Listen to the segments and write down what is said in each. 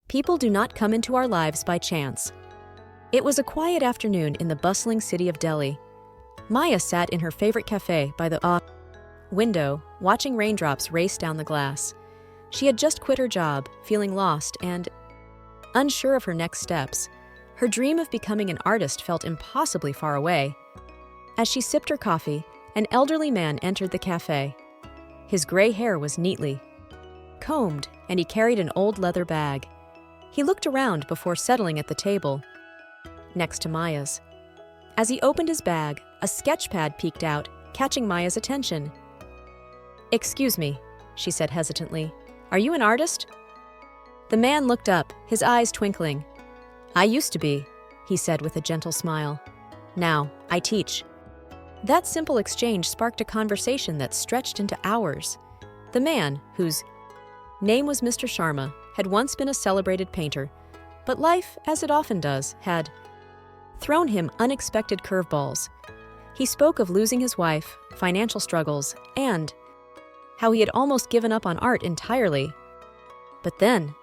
People do not come into our lives by chance. It was a quiet afternoon in the bustling city of Delhi. Maya sat in her favorite cafe by the window, watching raindrops race down the glass. She had just quit her job, feeling lost and unsure of her next steps. Her dream of becoming an artist felt impossibly far away. As she sipped her coffee, an elderly man entered the cafe. His gray hair was neatly combed, and he carried an old leather bag. He looked around before settling at the table next to Maya's. As he opened his bag, a sketch pad peeked out, catching Maya's attention. "Excuse me," she said hesitantly. "Are you an artist?" The man looked up, his eyes twinkling. "I used to be," he said with a gentle smile. "Now, I teach." That simple exchange sparked a conversation that stretched into hours. The man, whose name was Mr. Sharma, had once been a celebrated painter, but life, as it often does, had thrown him unexpected curveballs. He spoke of losing his wife, financial struggles, and how he had almost given up on art entirely. "But then,"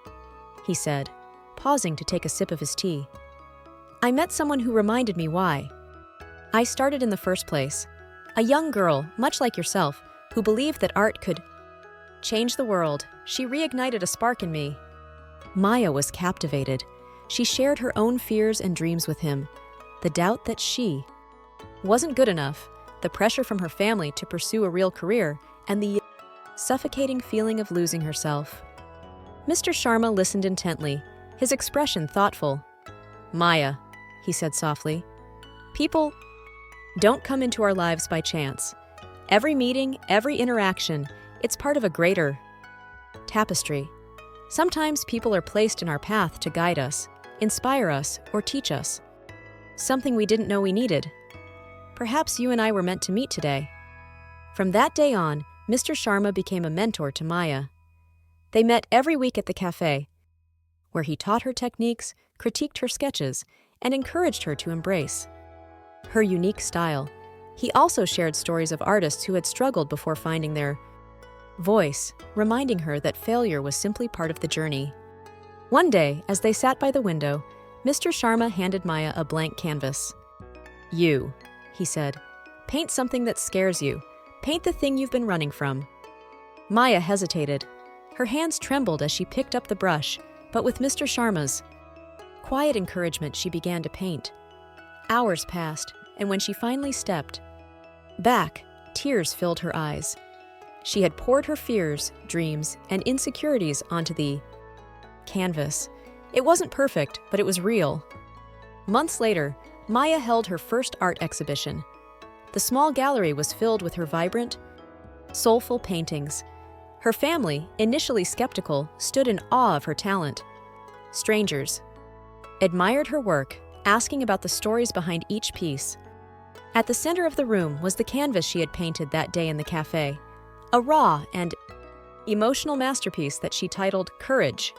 he said, pausing to take a sip of his tea, "I met someone who reminded me why I started in the first place. A young girl, much like yourself, who believed that art could change the world. She reignited a spark in me." Maya was captivated. She shared her own fears and dreams with him. The doubt that she wasn't good enough, the pressure from her family to pursue a real career, and the suffocating feeling of losing herself. Mr. Sharma listened intently, his expression thoughtful. "Maya," he said softly, "people don't come into our lives by chance. Every meeting, every interaction, it's part of a greater tapestry. Sometimes people are placed in our path to guide us, inspire us, or teach us something we didn't know we needed. Perhaps you and I were meant to meet today." From that day on, Mr. Sharma became a mentor to Maya. They met every week at the cafe, where he taught her techniques, critiqued her sketches, and encouraged her to embrace her unique style. He also shared stories of artists who had struggled before finding their voice, reminding her that failure was simply part of the journey. One day, as they sat by the window, Mr. Sharma handed Maya a blank canvas. "You," he said, "paint something that scares you. Paint the thing you've been running from." Maya hesitated. Her hands trembled as she picked up the brush, but with Mr. Sharma's quiet encouragement, she began to paint. Hours passed, and when she finally stepped back, tears filled her eyes. She had poured her fears, dreams, and insecurities onto the canvas. It wasn't perfect, but it was real. Months later, Maya held her first art exhibition. The small gallery was filled with her vibrant, soulful paintings. Her family, initially skeptical, stood in awe of her talent. Strangers admired her work, asking about the stories behind each piece. At the center of the room was the canvas she had painted that day in the cafe, a raw and emotional masterpiece that she titled Courage.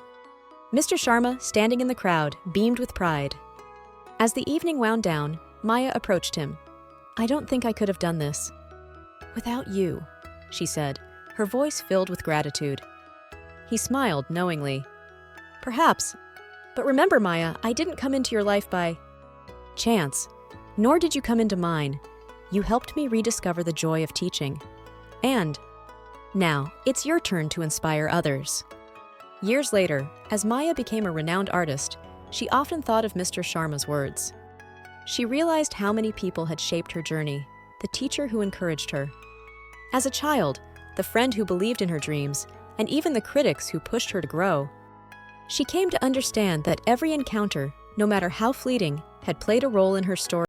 Mr. Sharma, standing in the crowd, beamed with pride. As the evening wound down, Maya approached him. "I don't think I could have done this without you," she said, her voice filled with gratitude. He smiled knowingly. "Perhaps, but remember, Maya, I didn't come into your life by chance, nor did you come into mine. You helped me rediscover the joy of teaching. And now, it's your turn to inspire others." Years later, as Maya became a renowned artist, she often thought of Mr. Sharma's words. She realized how many people had shaped her journey, the teacher who encouraged her as a child, the friend who believed in her dreams, and even the critics who pushed her to grow. She came to understand that every encounter, no matter how fleeting, had played a role in her story.